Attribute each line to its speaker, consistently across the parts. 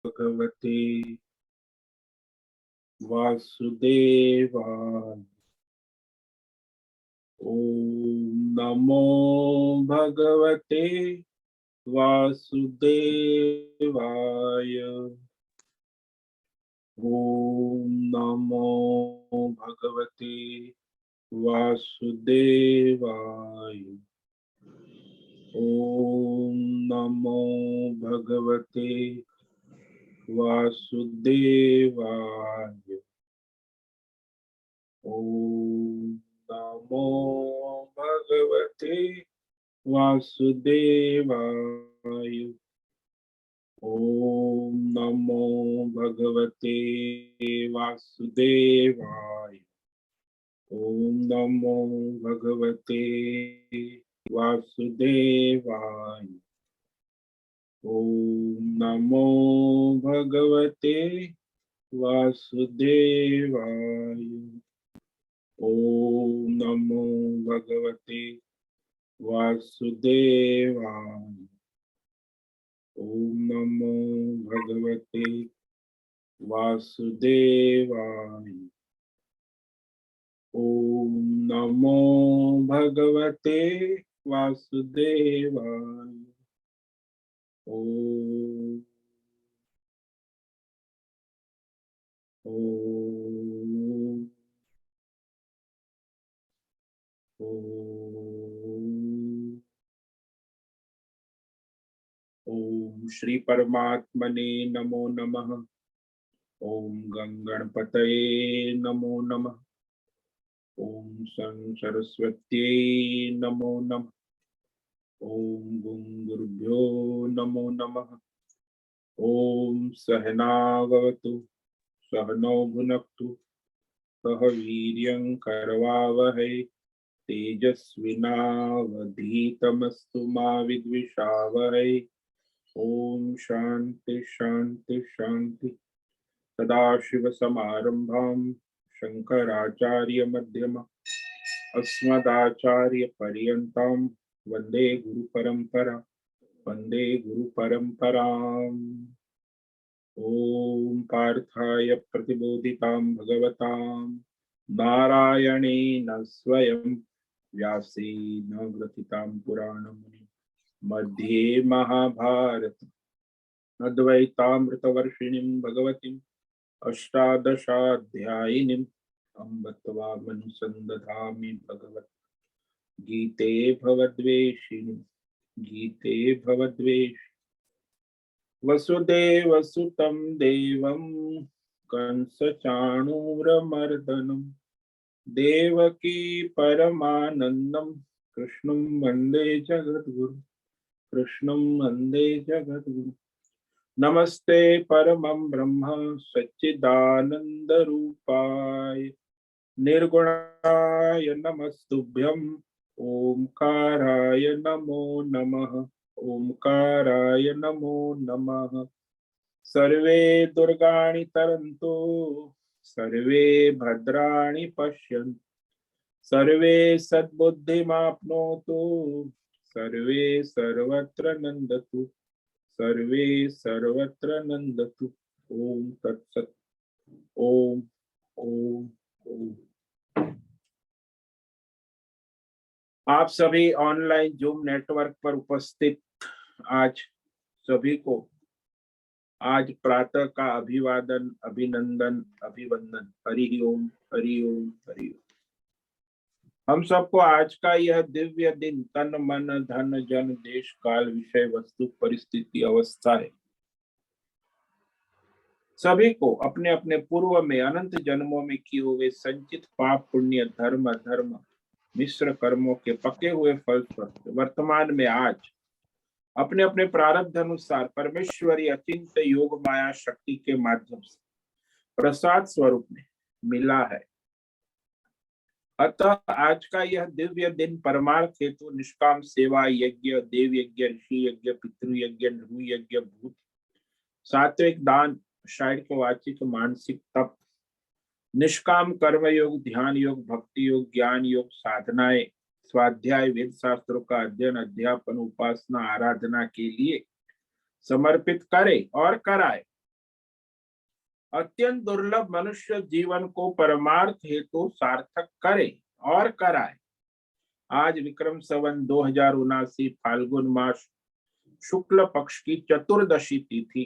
Speaker 1: भगवते वासुदेवाय। ओम नमो भगवते वासुदेवाय। ओम नमो भगवते वासुदेवाय। ओम नमो भगवते वासुदेवाय। ओम नमो भगवते वासुदेवाय। ओम नमो भगवते वासुदेवाय। ओम नमो भगवते वासुदेवाय। ओम नमो भगवते वासुदेवाय। ओम नमो भगवते वासुदेवाय। ओम नमो भगवते वासुदेवाय। ओम नमो भगवते वासुदेवाय। ओम ओम ओम। ओम श्री परमात्मने नमो नमः। ओम गंगणपतये नमो नमः। ओम सं सरस्वत्यै नमो नमः। ओम गुं गुरुभ्यो नमो नमः। ओम सहनावतु सहनौ भुनक्तु सह वीर्यं करवावहै तेजस्विनावधीतमस्तु मा विद्विषावहै। ओम शांति शांति शांति। सदाशिवसमारंभां शंकराचार्यमध्यमाम् अस्मदाचार्यपर्यन्तां वन्दे गुरुपरम्परा वन्दे गुरुपरम्पराम्। ओम पार्थाय प्रतिबोधितां भगवतां नारायणेन स्वयं व्यासेन ग्रथितां पुराणमुनि मध्ये महाभारत अद्वैतामृतवर्षिणीं भगवतीम् अष्टादशाध्यायिनीम् अम्ब त्वामनुसन्दधामि भगवत् गीते भवद्वेषिणि गीते भवद्वेषि। वसुदेवसुतं देवं कंसचाणूरमर्दनं देवकी परमानन्दं कृष्णं वन्दे जगद्गुरु कृष्णं वन्दे जगद्गुरु। नमस्ते परमं ब्रह्म सच्चिदानन्दरूपाय निर्गुणाय नमस्तुभ्यं ओंकाराय नमो नमः। ओंकाराय नमो नमः। सर्वे दुर्गाणि तरन्तु सर्वे भद्राणि पश्यन्तु सर्वे सद्बुद्धिमाप्नोतु सर्वे सर्वत्र नन्दतु सर्वे सर्वत्र नन्दतु। ओम तत्सत्। ओम ओम ओम। आप सभी ऑनलाइन जूम नेटवर्क पर उपस्थित आज सभी को आज प्रातः का अभिवादन अभिनंदन अभिवंदन। हरि ओम हरि ओम हरि ओम। हम सबको आज का यह दिव्य दिन तन मन धन जन देश काल विषय वस्तु परिस्थिति अवस्था है सभी को अपने अपने पूर्व में अनंत जन्मों में किए हुए संचित पाप पुण्य धर्म धर्म मिश्र कर्मों के पके हुए फलस्वरूप वर्तमान में आज अपने अपने प्रारब्ध अनुसार परमेश्वरी अचिंत्य योग माया शक्ति के माध्यम से प्रसाद स्वरूप में मिला है। अतः आज का यह दिव्य दिन परमार्थ हेतु निष्काम सेवा यज्ञ देव यज्ञ ऋषि यज्ञ पितृ यज्ञ नृ यज्ञ भूत सात्विक दान शारीरिक वाचिक मानसिक तप निष्काम कर्म योग ध्यान योग भक्ति योग ज्ञान योग साधनाएं स्वाध्याय वेद शास्त्रों का अध्ययन अध्यापन उपासना आराधना के लिए समर्पित करे और कराए। अत्यंत दुर्लभ मनुष्य जीवन को परमार्थ हेतु सार्थक करे और कराए। आज विक्रम संवत 2079 फाल्गुन मास शुक्ल पक्ष की चतुर्दशी तिथि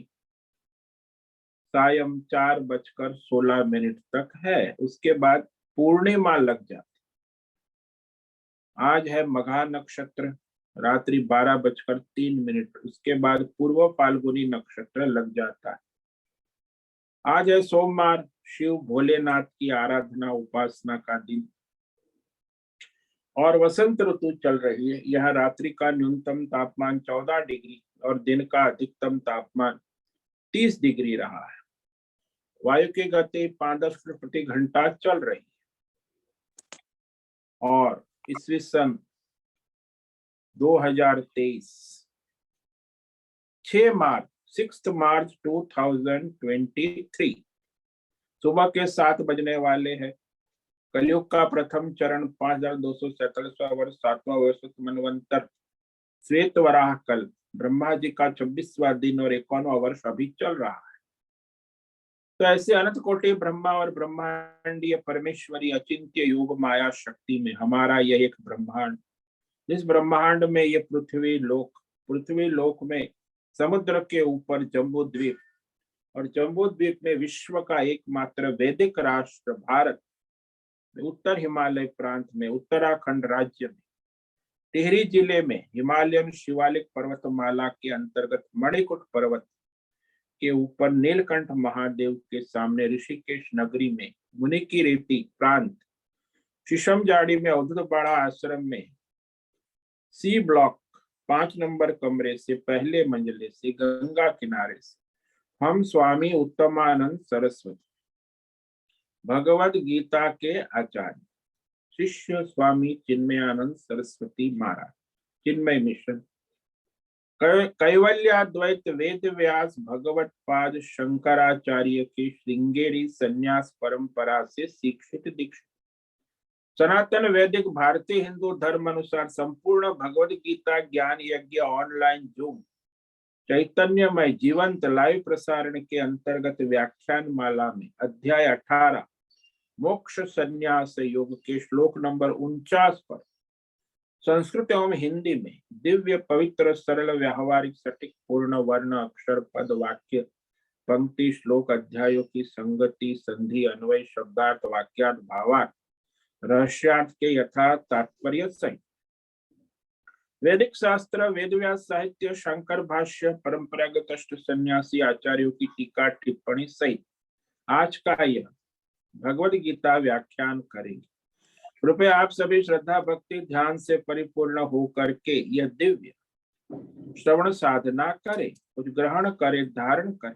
Speaker 1: सायं 4:16 तक है। उसके बाद पूर्णिमा लग जाती। आज है मघा नक्षत्र, रात्रि 12:03। उसके बाद पूर्व फाल्गुनी नक्षत्र लग जाता है। आज है सोमवार, शिव भोलेनाथ की आराधना उपासना का दिन और वसंत ऋतु चल रही है। यह रात्रि का न्यूनतम तापमान 14 डिग्री और दिन का अधिकतम तापमान 30 डिग्री रहा है। वायु की गति 5 प्रति घंटा चल रही है और ईस्वी सन 2023 6 मार्च 2023 सुबह के 7 बजने वाले हैं। कलयुग का प्रथम चरण 5247वां वर्ष 7वां वर्ष मनवंतर श्वेत वराह कल ब्रह्मा जी का 26वां दिन और 51वां वर्ष अभी चल रहा है। तो ऐसे अनंत कोटि ब्रह्मा और ब्रह्मांडीय परमेश्वरी अचिंत्य योग माया शक्ति में हमारा यह एक ब्रह्मांड, इस ब्रह्मांड में ये पृथ्वी लोक में समुद्र के ऊपर जम्बू द्वीप और जम्बू द्वीप में विश्व का एकमात्र वैदिक राष्ट्र भारत में उत्तर हिमालय प्रांत में उत्तराखंड राज्य में टिहरी जिले में हिमालयन शिवालिक पर्वतमाला के अंतर्गत मणिकुट पर्वत के ऊपर नीलकंठ महादेव के सामने ऋषिकेश नगरी में मुनि की रेती प्रांत शीशम जाड़ी में अवधूत बाड़ा आश्रम में सी ब्लॉक 5 नंबर कमरे से पहले मंजिले से गंगा किनारे से हम स्वामी उत्तमानंद सरस्वती भगवद गीता के आचार्य शिष्य स्वामी चिन्मयानंद सरस्वती महाराज चिन्मय मिशन कैवल्याद्वैत वेद व्यास भगवत पाद शंकराचार्य की श्रृंगेरी संन्यास परंपरा से शिक्षित दीक्षित सनातन वैदिक भारतीय हिंदू धर्म अनुसार संपूर्ण भगवद गीता ज्ञान यज्ञ ऑनलाइन जूम चैतन्यमय जीवंत लाइव प्रसारण के अंतर्गत व्याख्यान माला में अध्याय 18 मोक्ष संन्यास योग के श्लोक नंबर 49 पर संस्कृत एवं हिंदी में दिव्य पवित्र सरल व्यावहारिक सटीक पूर्ण वर्ण अक्षर पद वाक्य पंक्ति श्लोक अध्यायों की संगति संधि अन्वय शब्दार्थ वाक्यार्थ भावार्थ रहस्यार्थ के यथार्थ तात्पर्य सहित वैदिक शास्त्र वेदव्यास साहित्य शंकर भाष्य परंपरागत अष्ट सन्यासी आचार्यों की टीका टिप्पणी सहित आज का यह भगवद गीता व्याख्यान करेंगे। कृपया आप सभी श्रद्धा भक्ति ध्यान से परिपूर्ण होकर के यह दिव्य श्रवण साधना करें, कुछ ग्रहण करें, धारण करें,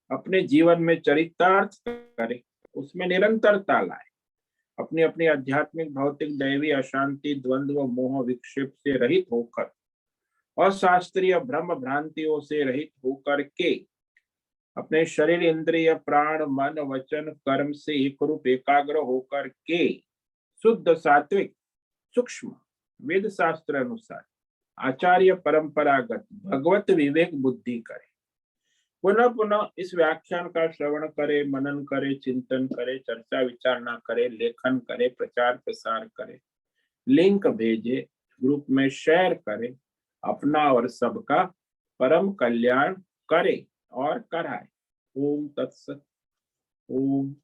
Speaker 1: अपने जीवन में चरितार्थ करें, उसमें निरंतरता लाए, अपनी अपनी आध्यात्मिक भौतिक दैवी अशांति द्वंद्व मोह विक्षेप से रहित होकर और शास्त्रीय भ्रम भ्रांतियों से रहित होकर के अपने शरीर इंद्रिय प्राण मन वचन कर्म से एक रूप एकाग्र होकर के शुद्ध सात्विक सूक्ष्म वेद शास्त्र अनुसार आचार्य परंपरागत भगवत विवेक बुद्धि करे। पुनः पुनः इस व्याख्यान का श्रवण करे, मनन करे, चिंतन करे, चर्चा विचारणा करे, लेखन करे, प्रचार प्रसार करे, लिंक भेजे, ग्रुप में शेयर करे, अपना और सबका परम कल्याण करे और कराए। ओम तत्सत। ओम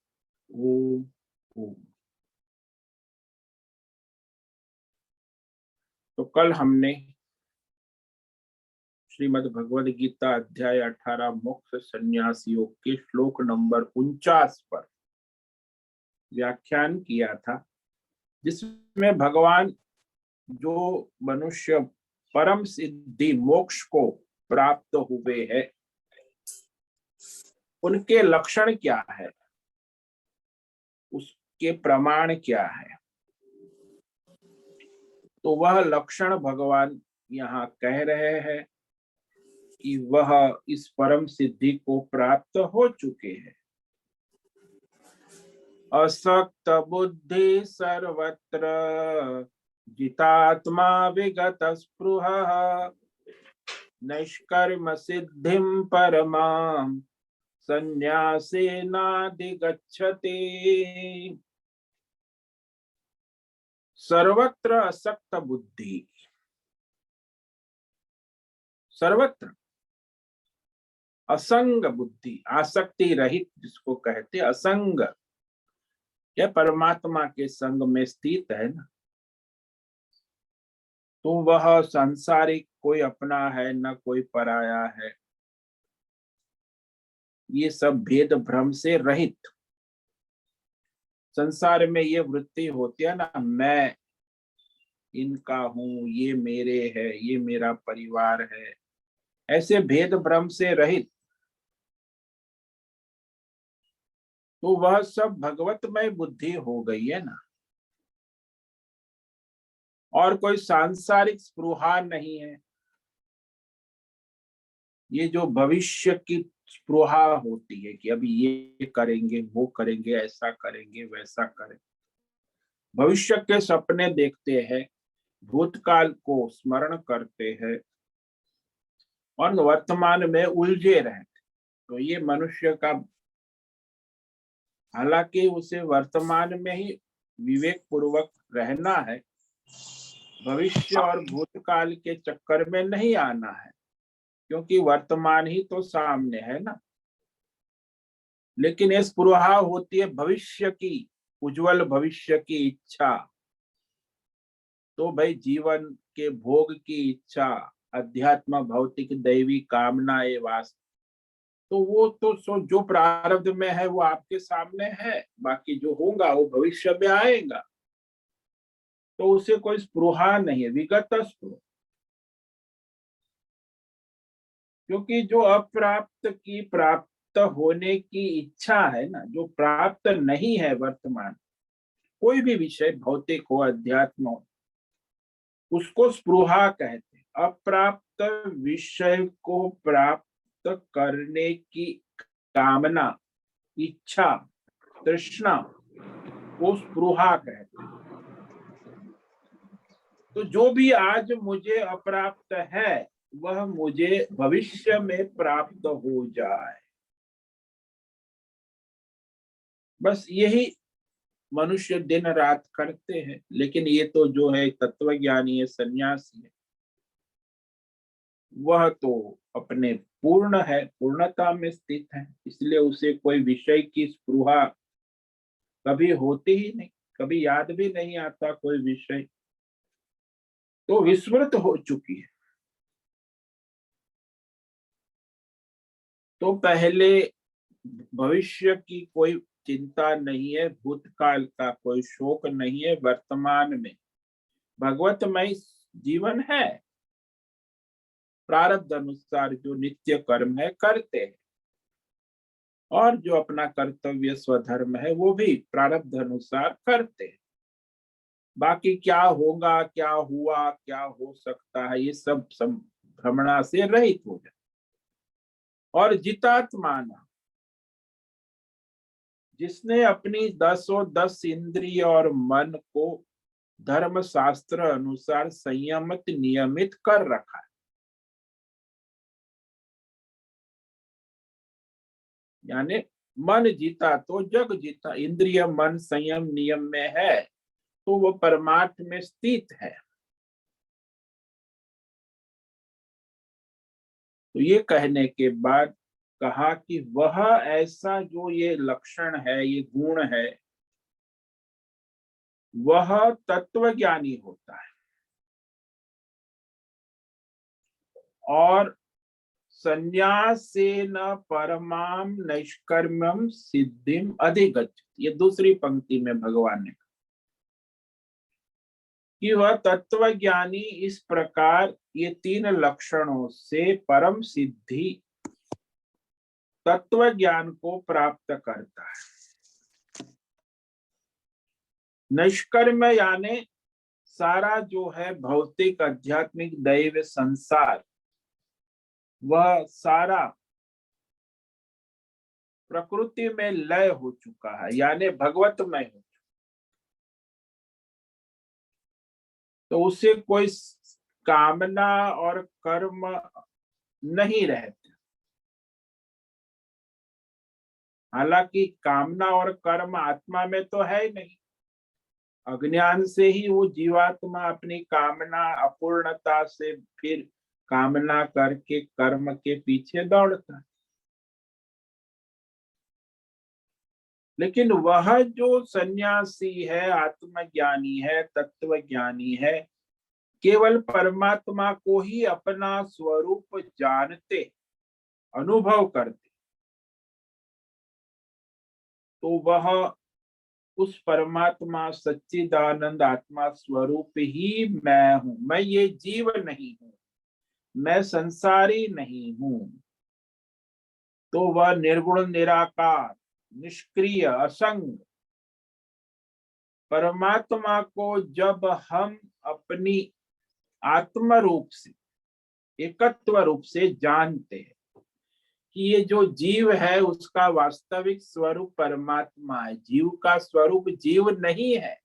Speaker 1: ओम ओम। तो कल हमने श्रीमद् भगवद गीता अध्याय 18 मोक्ष संन्यास योग के श्लोक नंबर 49 पर व्याख्यान किया था, जिसमें भगवान जो मनुष्य परम सिद्धि मोक्ष को प्राप्त हुए हैं उनके लक्षण क्या है, उसके प्रमाण क्या है। तो वह लक्षण भगवान यहाँ कह रहे हैं कि वह इस परम सिद्धि को प्राप्त हो चुके हैं। असक्त बुद्धि सर्वत्र जितात्मा विगत स्पृहः नैष्कर्म सिद्धिं परमां संन्यासेनाधिगच्छते। सर्वत्र असक्त बुद्धि, सर्वत्र असंग बुद्धि, आसक्ति रहित जिसको कहते असंग, यह परमात्मा के संग में स्थित है ना, तो वह सांसारिक कोई अपना है न कोई पराया है, ये सब भेद भ्रम से रहित। संसार में ये वृत्ति होती है ना, मैं इनका हूं, ये मेरे है, ये मेरा परिवार है, ऐसे भेद भ्रम से रहित, तो वह सब भगवतमय बुद्धि हो गई है ना, और कोई सांसारिक स्पृहा नहीं है। ये जो भविष्य की स्पृहा होती है कि अभी ये करेंगे, वो करेंगे, ऐसा करेंगे, वैसा करेंगे, भविष्य के सपने देखते हैं, भूतकाल को स्मरण करते हैं और वर्तमान में उलझे रहते, तो ये मनुष्य का, हालांकि उसे वर्तमान में ही विवेक पूर्वक रहना है, भविष्य और भूतकाल के चक्कर में नहीं आना है, क्योंकि वर्तमान ही तो सामने है ना। लेकिन ये स्पृहा होती है भविष्य की, उज्जवल भविष्य की इच्छा, तो भाई जीवन के भोग की इच्छा, अध्यात्म भौतिक दैवी कामनाएं वास, तो वो तो जो प्रारब्ध में है वो आपके सामने है, बाकी जो होगा वो भविष्य में आएगा, तो उसे कोई स्पृहा नहीं है, विगत स्पृहा। क्योंकि जो अप्राप्त की प्राप्त होने की इच्छा है ना, जो प्राप्त नहीं है वर्तमान, कोई भी विषय भौतिक हो अध्यात्म हो, उसको स्पृहा कहते हैं। अप्राप्त विषय को प्राप्त करने की कामना, इच्छा, तृष्णा, वो स्पृहा कहते हैं। तो जो भी आज मुझे अप्राप्त है वह मुझे भविष्य में प्राप्त हो जाए, बस यही मनुष्य दिन रात करते हैं। लेकिन ये तो जो है तत्वज्ञानी है, सन्यासी है, वह तो अपने पूर्ण है, पूर्णता में स्थित है, इसलिए उसे कोई विषय की स्पृहा कभी होती ही नहीं, कभी याद भी नहीं आता कोई विषय, तो विस्मृत हो चुकी है। तो पहले भविष्य की कोई चिंता नहीं है, भूतकाल का कोई शोक नहीं है, वर्तमान में भगवतमय जीवन है, प्रारब्ध अनुसार जो नित्य कर्म है करते हैं, और जो अपना कर्तव्य स्वधर्म है वो भी प्रारब्ध अनुसार करते हैं। बाकी क्या होगा, क्या हुआ, क्या हो सकता है, ये सब भ्रमणा से रहित हो जाए। और जितात्माना, जिसने अपनी 10 इंद्रिय और मन को धर्म शास्त्र अनुसार संयमित नियमित कर रखा है, यानी मन जीता तो जग जीता, इंद्रिय मन संयम नियम में है तो वो परमार्थ में स्थित है। तो ये कहने के बाद कहा कि वह ऐसा जो ये लक्षण है, ये गुण है, वह तत्वज्ञानी होता है और संन्यासेन परमाम नैष्कर्म्यम सिद्धिम अधिगच्छति। ये दूसरी पंक्ति में भगवान ने कि वह तत्वज्ञानी इस प्रकार ये 3 लक्षणों से परम सिद्धि तत्व ज्ञान को प्राप्त करता है। निष्कर्म यानी सारा जो है भौतिक आध्यात्मिक दैव संसार, वह सारा प्रकृति में लय हो चुका है, यानी भगवतमय हो चुका, तो उसे कोई कामना और कर्म नहीं रहते। हालांकि कामना और कर्म आत्मा में तो है ही नहीं। अज्ञान से ही वो जीवात्मा अपनी कामना अपूर्णता से फिर कामना करके कर्म के पीछे दौड़ता है। लेकिन वह जो सन्यासी है, आत्मज्ञानी है, तत्वज्ञानी है, केवल परमात्मा को ही अपना स्वरूप जानते, अनुभव करते, तो वह उस परमात्मा सच्चिदानंद आत्मा स्वरूप ही मैं हूं, मैं ये जीव नहीं हूं, मैं संसारी नहीं हूं। तो वह निर्गुण निराकार निष्क्रिय असंग परमात्मा को जब हम अपनी आत्म रूप से, एकत्व रूप से जानते हैं कि ये जो जीव है उसका वास्तविक स्वरूप परमात्मा है, जीव का स्वरूप जीव नहीं है।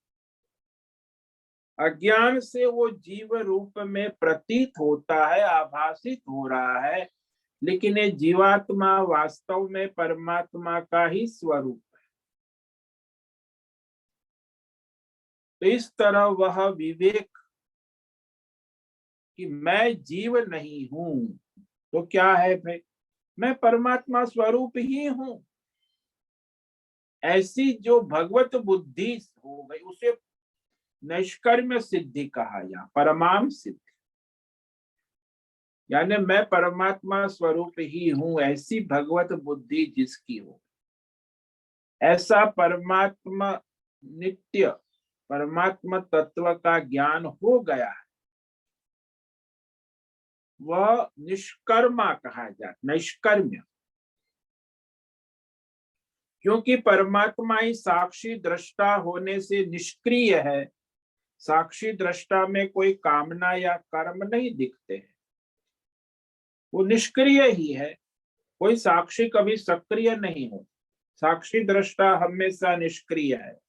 Speaker 1: अज्ञान से वो जीव रूप में प्रतीत होता है, आभासित हो रहा है, लेकिन ये जीवात्मा वास्तव में परमात्मा का ही स्वरूप है। तो इस तरह वह विवेक कि मैं जीव नहीं हूं, तो क्या है भाई, मैं परमात्मा स्वरूप ही हूं, ऐसी जो भगवत बुद्धि हो गई उसे नैष्कर्म्य सिद्धि कहा, या परमाम सिद्धि, यानी मैं परमात्मा स्वरूप ही हूं, ऐसी भगवत बुद्धि जिसकी हो, ऐसा परमात्मा नित्य परमात्मा तत्व का ज्ञान हो गया है, वह निष्कर्मा कहा जाता, नैष्कर्म्य। क्योंकि परमात्मा ही साक्षी दृष्टा होने से निष्क्रिय है, साक्षी दृष्टा में कोई कामना या कर्म नहीं दिखते हैं, वो निष्क्रिय ही है। कोई साक्षी कभी सक्रिय नहीं हो, साक्षी दृष्टा हमेशा निष्क्रिय है।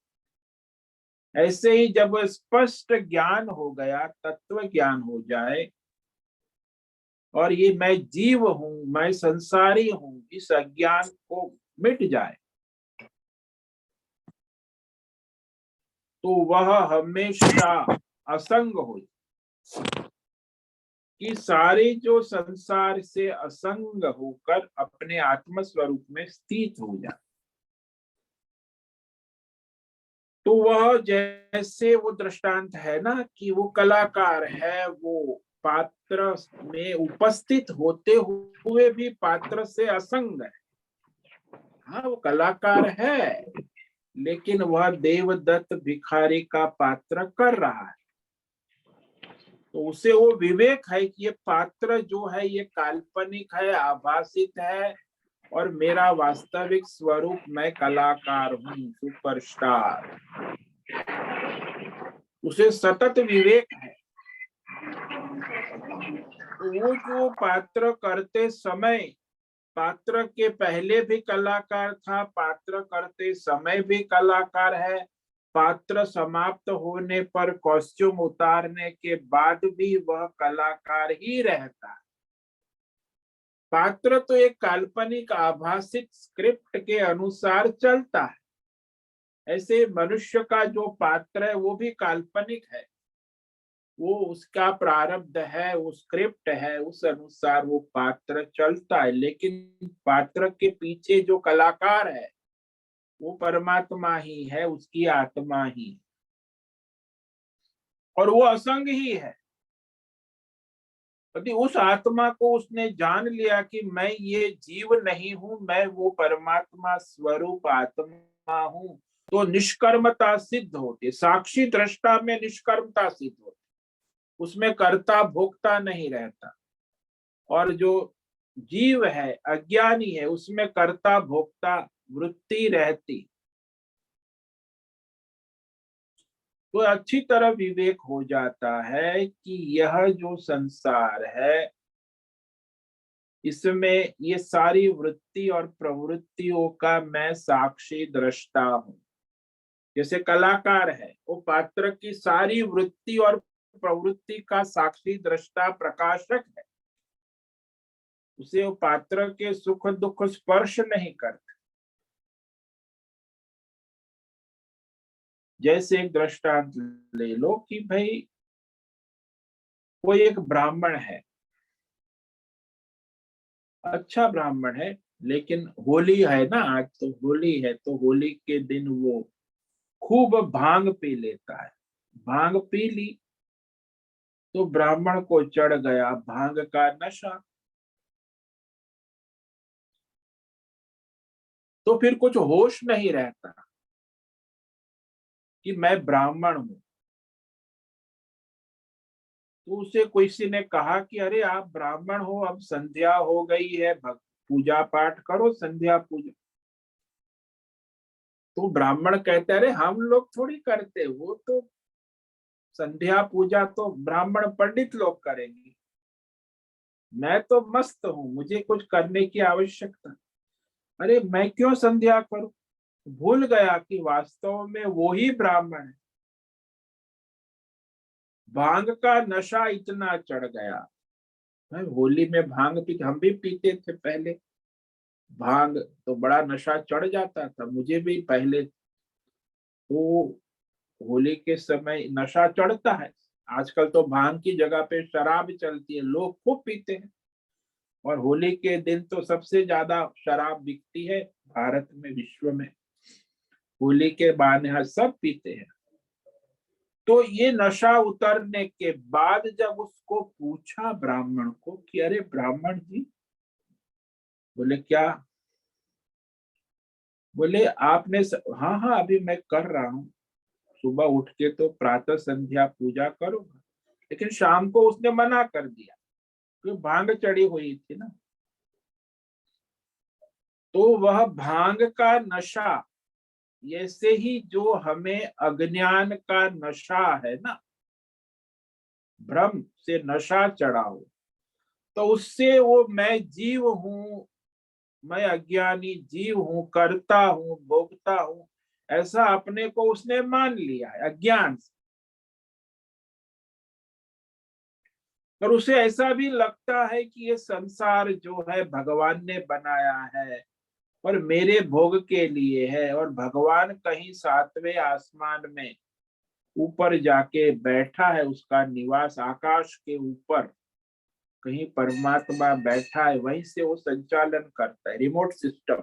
Speaker 1: ऐसे ही जब स्पष्ट ज्ञान हो गया, तत्व ज्ञान हो जाए, और ये मैं जीव हूं, मैं संसारी हूं, इस अज्ञान को मिट जाए, तो वह हमेशा असंग हो, कि सारे जो संसार से असंग होकर अपने आत्म स्वरूप में स्थित हो जाए। तो वह जैसे वो दृष्टांत है ना कि वो कलाकार है, वो पात्र में उपस्थित होते हुए भी पात्र से असंग है। हाँ, वो कलाकार है, लेकिन वह देवदत्त भिखारी का पात्र कर रहा है, तो उसे वो विवेक है कि ये पात्र जो है ये काल्पनिक है, आभासित है, और मेरा वास्तविक स्वरूप मैं कलाकार हूं, सुपरस्टार। उसे सतत विवेक है। तो वो जो पात्र करते समय, पात्र के पहले भी कलाकार था, पात्र करते समय भी कलाकार है, पात्र समाप्त होने पर कॉस्ट्यूम उतारने के बाद भी वह कलाकार ही रहता है। पात्र तो एक काल्पनिक आभासित स्क्रिप्ट के अनुसार चलता है, ऐसे मनुष्य का जो पात्र है वो भी काल्पनिक है, वो उसका प्रारब्ध है, वो स्क्रिप्ट है, उस अनुसार वो पात्र चलता है। लेकिन पात्र के पीछे जो कलाकार है वो परमात्मा ही है, उसकी आत्मा ही, और वो असंग ही है। यदि उस आत्मा को उसने जान लिया कि मैं ये जीव नहीं हूं, मैं वो परमात्मा स्वरूप आत्मा हूं, तो निष्कर्मता सिद्ध होती, साक्षी दृष्टा में निष्कर्मता सिद्ध होती, उसमें कर्ता भोक्ता नहीं रहता। और जो जीव है, अज्ञानी है, उसमें कर्ता भोक्ता वृत्ति रहती। तो अच्छी तरह विवेक हो जाता है कि यह जो संसार है, इसमें ये सारी वृत्ति और प्रवृत्तियों का मैं साक्षी दृष्टा हूं। जैसे कलाकार है, वो पात्र की सारी वृत्ति और प्रवृत्ति का साक्षी दृष्टा प्रकाशक है, उसे वो पात्र के सुख दुख स्पर्श नहीं करते, जैसे एक दृष्टांत ले लो कि भाई कोई एक ब्राह्मण है, अच्छा ब्राह्मण है, लेकिन होली है ना, आज तो होली है, तो होली के दिन वो खूब भांग पी लेता है। भांग पी ली तो ब्राह्मण को चढ़ गया भांग का नशा। तो फिर कुछ होश नहीं रहता कि मैं ब्राह्मण हूं। तो उसे किसी ने कहा कि अरे आप ब्राह्मण हो, अब संध्या हो गई है, भक्त पूजा पाठ करो, संध्या पूजा। तो ब्राह्मण कहते अरे हम लोग थोड़ी करते, वो तो संध्या पूजा तो ब्राह्मण पंडित लोग करेंगे, मैं तो मस्त हूँ, मुझे कुछ करने की आवश्यकता। अरे मैं क्यों संध्या करूं। भूल गया कि वास्तव में वो ही ब्राह्मण है। भांग का नशा इतना चढ़ गया। भाई होली में भांग पी, हम भी पीते थे पहले भांग, तो बड़ा नशा चढ़ जाता था मुझे भी पहले। तो होली के समय नशा चढ़ता है। आजकल तो भांग की जगह पे शराब चलती है, लोग खूब पीते हैं। और होली के दिन तो सबसे ज्यादा शराब बिकती है भारत में, विश्व में। होली के बहाने सब पीते हैं। तो ये नशा उतरने के बाद जब उसको पूछा ब्राह्मण को कि अरे ब्राह्मण जी, बोले क्या। बोले आपने हाँ हाँ अभी मैं कर रहा हूँ, सुबह उठ के तो प्रातः संध्या पूजा करूंगा। लेकिन शाम को उसने मना कर दिया क्योंकि भांग चढ़ी हुई थी ना। तो वह भांग का नशा, ऐसे ही जो हमें अज्ञान का नशा है ना, भ्रम से नशा चढ़ा हो, तो उससे वो मैं जीव हूं, मैं अज्ञानी जीव हूं, करता हूं, भोगता हूं, ऐसा अपने को उसने मान लिया है अज्ञान से। और उसे ऐसा भी लगता है कि ये संसार जो है भगवान ने बनाया है और मेरे भोग के लिए है, और भगवान कहीं सातवें आसमान में ऊपर जाके बैठा है, उसका निवास आकाश के ऊपर कहीं परमात्मा बैठा है, वहीं से वो संचालन करता है, रिमोट सिस्टम।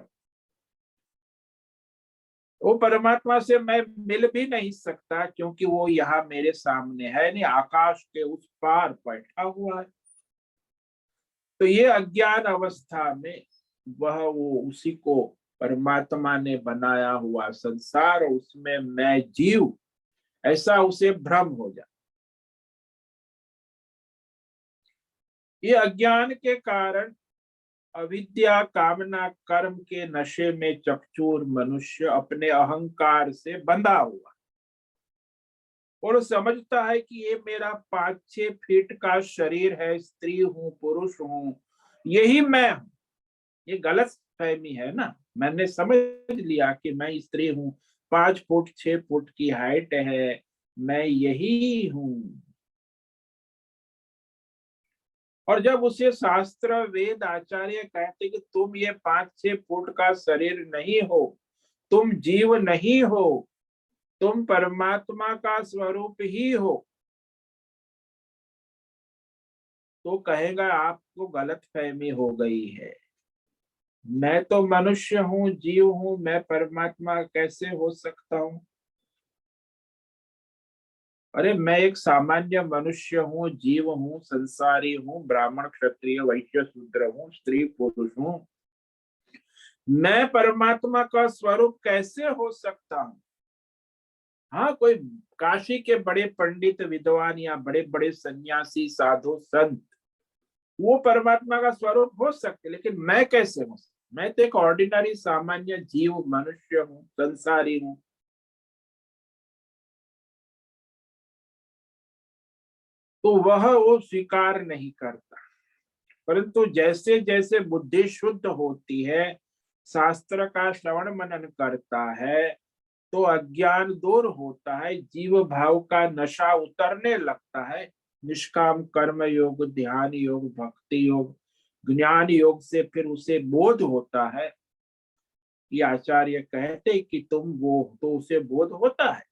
Speaker 1: वो परमात्मा से मैं मिल भी नहीं सकता क्योंकि वो यहाँ मेरे सामने है नहीं, आकाश के उस पार बैठा हुआ है। तो ये अज्ञान अवस्था में वह वो उसी को परमात्मा ने बनाया हुआ संसार, उसमें मैं जीव, ऐसा उसे भ्रम हो जाए। ये अज्ञान के कारण अविद्या कामना कर्म के नशे में चकचूर मनुष्य अपने अहंकार से बंधा हुआ, और समझता है कि ये मेरा 5-6 फीट का शरीर है, स्त्री हूं पुरुष हूं, यही मैं हूं। ये गलत फहमी है ना। मैंने समझ लिया कि मैं स्त्री हूँ, 5 फुट 6 फुट की हाइट है, मैं यही हूँ। और जब उसे शास्त्र वेद आचार्य कहते कि तुम ये 5-6 फुट का शरीर नहीं हो, तुम जीव नहीं हो, तुम परमात्मा का स्वरूप ही हो, तो कहेगा आपको गलत फहमी हो गई है। मैं तो मनुष्य हूँ, जीव हूँ, मैं परमात्मा कैसे हो सकता हूँ। अरे मैं एक सामान्य मनुष्य हूँ, जीव हूँ, संसारी हूँ, ब्राह्मण क्षत्रिय वैश्य शूद्र हूँ, स्त्री पुरुष हूँ, मैं परमात्मा का स्वरूप कैसे हो सकता हूँ। हाँ, कोई काशी के बड़े पंडित विद्वान या बड़े बड़े सन्यासी साधु संत, वो परमात्मा का स्वरूप हो सकते, लेकिन मैं कैसे हूँ। मैं तो एक ऑर्डिनरी सामान्य जीव मनुष्य हूँ, संसारी हूँ। तो वह वो स्वीकार नहीं करता। परंतु जैसे जैसे बुद्धि शुद्ध होती है, शास्त्र का श्रवण मनन करता है, तो अज्ञान दूर होता है, जीव भाव का नशा उतरने लगता है। निष्काम कर्म योग, ध्यान योग, भक्ति योग, ज्ञान योग से फिर उसे बोध होता है। ये आचार्य कहते कि तुम वो, तो उसे बोध होता है।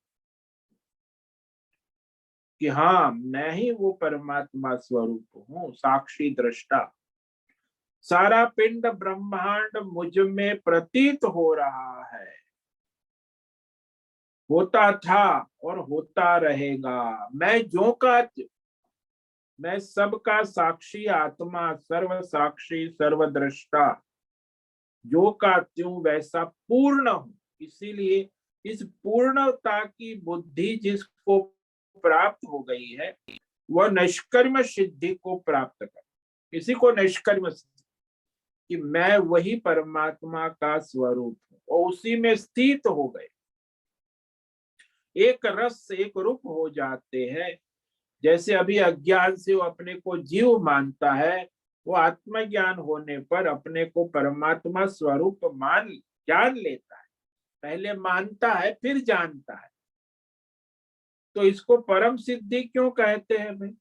Speaker 1: कि हाँ मैं ही वो परमात्मा स्वरूप हूँ, साक्षी दृष्टा। सारा पिंड ब्रह्मांड मुझ में प्रतीत हो रहा है, होता था और होता रहेगा। मैं जो का त्यों, मैं सबका साक्षी आत्मा, सर्व साक्षी सर्वद्रष्टा, जो का त्यों वैसा पूर्ण हूं। इसीलिए इस पूर्णता की बुद्धि जिसको प्राप्त हो गई है, वह निष्कर्म सिद्धि को प्राप्त कर। इसी को निष्कर्म सिद्धि, कि मैं वही परमात्मा का स्वरूप हूं और उसी में स्थित हो गए, एक रस एक रूप हो जाते हैं। जैसे अभी अज्ञान से वो अपने को जीव मानता है, वो आत्मज्ञान होने पर अपने को परमात्मा स्वरूप जान लेता है। पहले मानता है फिर जानता है। तो इसको परम सिद्धि क्यों कहते हैं भाई?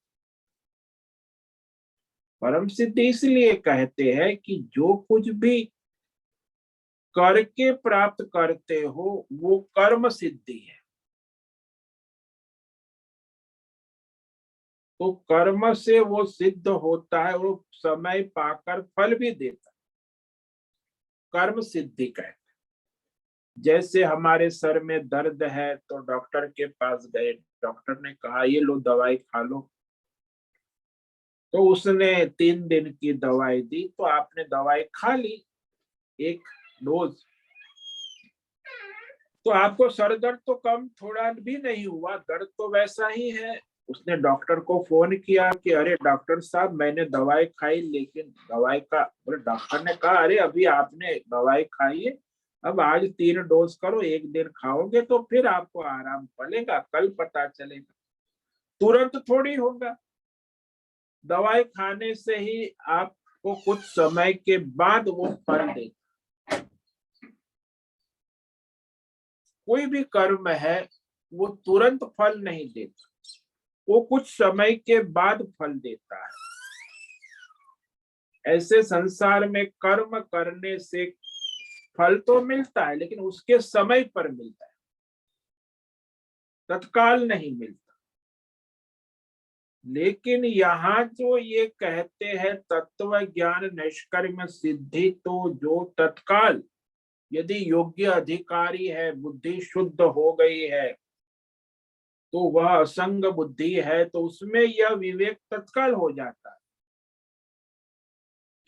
Speaker 1: परम सिद्धि इसलिए कहते हैं कि जो कुछ भी करके प्राप्त करते हो वो कर्म सिद्धि है। तो कर्म से वो सिद्ध होता है, वो समय पाकर फल भी देता है, कर्म सिद्धि कहते हैं। जैसे हमारे सर में दर्द है तो डॉक्टर के पास गए, डॉक्टर ने कहा ये लो दवाई खा लो, तो उसने 3 दिन की दवाई दी, तो आपने दवाई खा ली, एक डोज, तो आपको सर दर्द तो कम थोड़ा भी नहीं हुआ, दर्द तो वैसा ही है। उसने डॉक्टर को फोन किया कि अरे डॉक्टर साहब मैंने दवाई खाई, लेकिन दवाई का, बोले डॉक्टर ने कहा अरे अभी आपने दवाई खाई है, अब आज 3 डोज करो, एक दिन खाओगे तो फिर आपको आराम पड़ेगा, कल पता चलेगा। तुरंत थोड़ी होगा, दवाई खाने से ही आपको कुछ समय के बाद वो फल देगा। कोई भी कर्म है वो तुरंत फल नहीं देता, वो कुछ समय के बाद फल देता है। ऐसे संसार में कर्म करने से फल तो मिलता है, लेकिन उसके समय पर मिलता है, तत्काल नहीं मिलता। लेकिन यहाँ जो ये कहते हैं तत्व ज्ञान निष्कर्म सिद्धि, तो जो तत्काल, यदि योग्य अधिकारी है, बुद्धि शुद्ध हो गई है, तो वह असंग बुद्धि है, तो उसमें यह विवेक तत्काल हो जाता है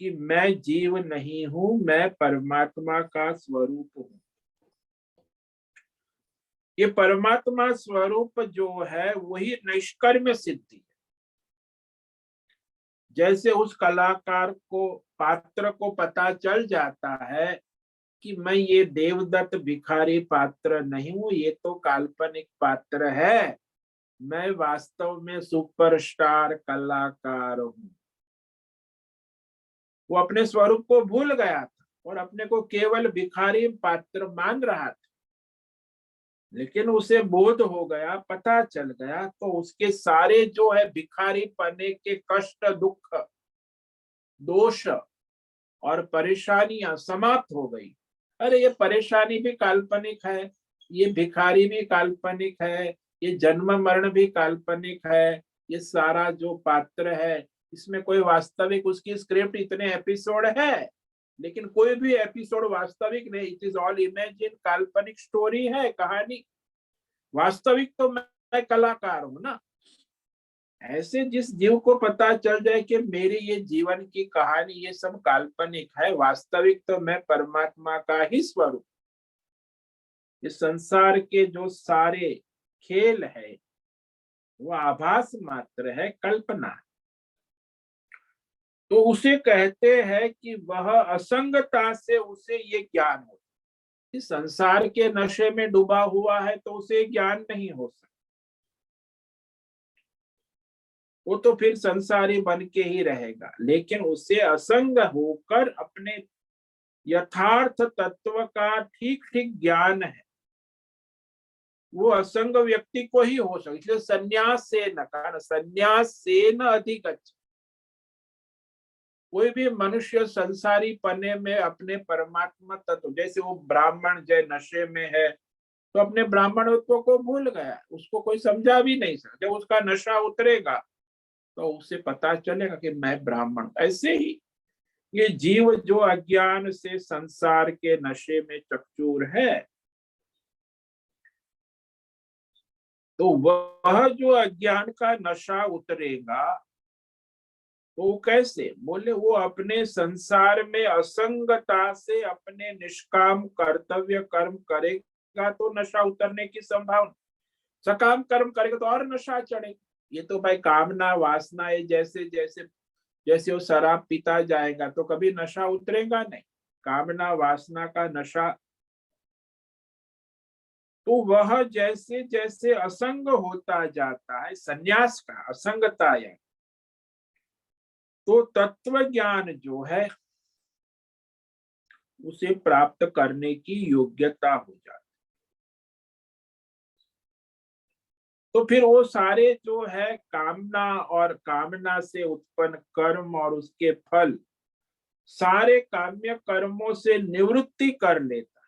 Speaker 1: कि मैं जीव नहीं हूं, मैं परमात्मा का स्वरूप हूं। ये परमात्मा स्वरूप जो है वही निष्कर्म सिद्धि है। जैसे उस कलाकार को, पात्र को पता चल जाता है कि मैं ये देवदत्त भिखारी पात्र नहीं हूं, ये तो काल्पनिक पात्र है, मैं वास्तव में सुपरस्टार कलाकार हूं। वो अपने स्वरूप को भूल गया था और अपने को केवल भिखारी पात्र मान रहा था, लेकिन उसे बोध हो गया, पता चल गया, तो उसके सारे जो है भिखारी पने के कष्ट, दुख, दोष और परेशानियां समाप्त हो गई। अरे ये परेशानी भी काल्पनिक है, ये भिखारी भी काल्पनिक है, ये जन्म मरण भी काल्पनिक है, ये सारा जो पात्र है इसमें कोई वास्तविक, उसकी स्क्रिप्ट इतने एपिसोड है लेकिन कोई भी एपिसोड वास्तविक नहीं, इट इज ऑल इमेजिन, काल्पनिक स्टोरी है, कहानी। वास्तविक तो मैं कलाकार हूं ना। ऐसे जिस जीव को पता चल जाए कि मेरी ये जीवन की कहानी ये सब काल्पनिक है, वास्तविक तो मैं परमात्मा का ही स्वरूप, इस संसार के जो सारे खेल है वो आभास मात्र है, कल्पना है, तो उसे कहते हैं कि वह असंगता से उसे ये ज्ञान हो। इस संसार के नशे में डूबा हुआ है तो उसे ज्ञान नहीं हो सकता, वो तो फिर संसारी बन के ही रहेगा। लेकिन उसे असंग होकर अपने यथार्थ तत्व का ठीक ठीक ज्ञान है, वो असंग व्यक्ति को ही हो सकता। इसलिए संन्यास से न कहा, संन्यास से न अधिगच्छ। कोई भी मनुष्य संसारी पने में अपने परमात्मा तत्व, जैसे वो ब्राह्मण जय नशे में है, तो अपने ब्राह्मणत्व को भूल गया, उसको कोई समझा भी नहीं सकता। जब उसका नशा उतरेगा तो उसे पता चलेगा कि मैं ब्राह्मण। ऐसे ही ये जीव जो अज्ञान से संसार के नशे में चकचूर है, तो वह जो अज्ञान का नशा उतरेगा तो वो कैसे? बोले वो अपने संसार में असंगता से अपने निष्काम कर्तव्य कर्म करेगा तो नशा उतरने की संभावना, सकाम कर्म करेगा तो और नशा चढ़ेगा। ये तो भाई कामना वासना है, जैसे जैसे जैसे वो शराब पीता जाएगा तो कभी नशा उतरेगा नहीं, कामना वासना का नशा। तो वह जैसे जैसे असंग होता जाता है, संन्यास का असंगता है, तो तत्व ज्ञान जो है उसे प्राप्त करने की योग्यता हो जाती। तो फिर वो सारे जो है कामना और कामना से उत्पन्न कर्म और उसके फल, सारे काम्य कर्मों से निवृत्ति कर लेता।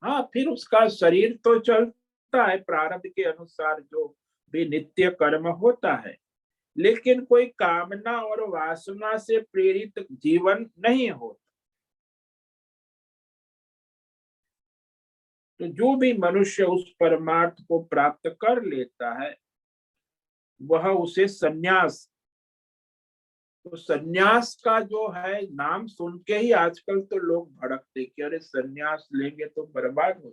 Speaker 1: हाँ, फिर उसका शरीर तो चलता है प्रारब्ध के अनुसार, जो भी नित्य कर्म होता है, लेकिन कोई कामना और वासना से प्रेरित जीवन नहीं होता। तो जो भी मनुष्य उस परमार्थ को प्राप्त कर लेता है वह उसे सन्यास, तो सन्यास का जो है नाम सुन के ही आजकल तो लोग भड़कते कि अरे सन्यास लेंगे तो बर्बाद हो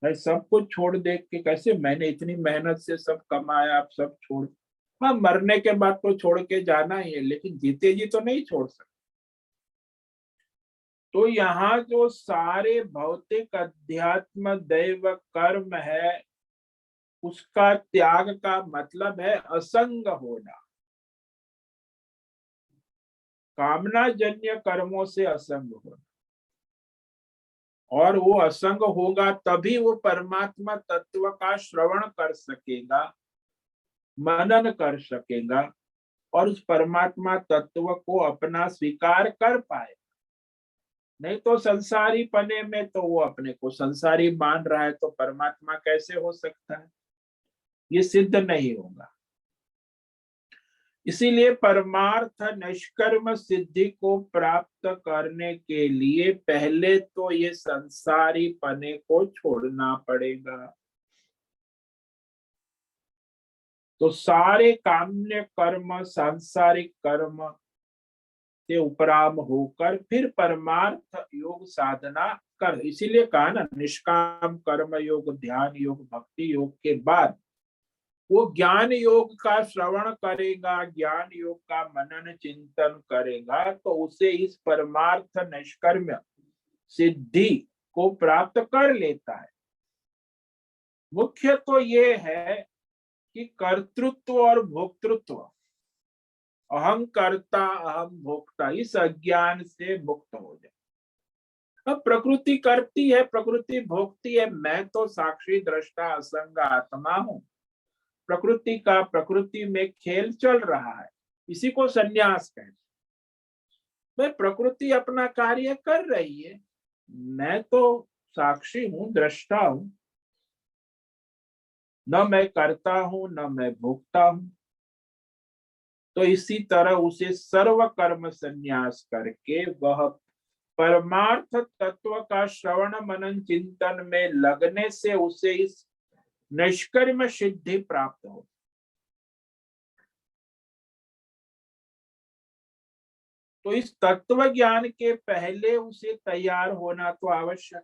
Speaker 1: भाई, सब कुछ छोड़ दे के कैसे? मैंने इतनी मेहनत से सब कमाया, आप सब छोड़। हाँ, मरने के बाद तो छोड़ के जाना ही है, लेकिन जीते जी तो नहीं छोड़ सकते। तो यहाँ जो सारे भौतिक अध्यात्म दैव कर्म है उसका त्याग का मतलब है असंग होना, कामना जन्य कर्मों से असंग होना। और वो असंग होगा तभी वो परमात्मा तत्व का श्रवण कर सकेगा, मनन कर सकेगा और उस परमात्मा तत्व को अपना स्वीकार कर पाए। नहीं तो संसारी पने में तो वो अपने को संसारी मान रहा है, तो परमात्मा कैसे हो सकता है? ये सिद्ध नहीं होगा। इसीलिए परमार्थ निष्कर्म सिद्धि को प्राप्त करने के लिए पहले तो ये संसारी पने को छोड़ना पड़ेगा। तो सारे काम्य कर्म सांसारिक कर्म से उपराम होकर फिर परमार्थ योग साधना कर, इसीलिए कहा ना निष्काम कर्म योग, ध्यान योग, भक्ति योग के बाद वो ज्ञान योग का श्रवण करेगा, ज्ञान योग का मनन चिंतन करेगा, तो उसे इस परमार्थ निष्कर्म सिद्धि को प्राप्त कर लेता है। मुख्य तो ये है कि कर्तृत्व और भोक्तृत्व, अहम कर्ता अहम भोक्ता, इस अज्ञान से मुक्त हो जाए। अब प्रकृति करती है, प्रकृति भोगती है, मैं तो साक्षी दृष्टा असंग आत्मा हूं। प्रकृति का प्रकृति में खेल चल रहा है, इसी को संन्यास कहते हैं। भाई प्रकृति अपना कार्य कर रही है, मैं तो साक्षी हूं, दृष्टा हूं, न मैं करता हूं न मैं भोगता हूं। तो इसी तरह उसे सर्व कर्म संन्यास करके वह परमार्थ तत्व का श्रवण मनन चिंतन में लगने से उसे इस निष्कर्म सिद्धि प्राप्त हो। तो इस तत्व ज्ञान के पहले उसे तैयार होना तो आवश्यक,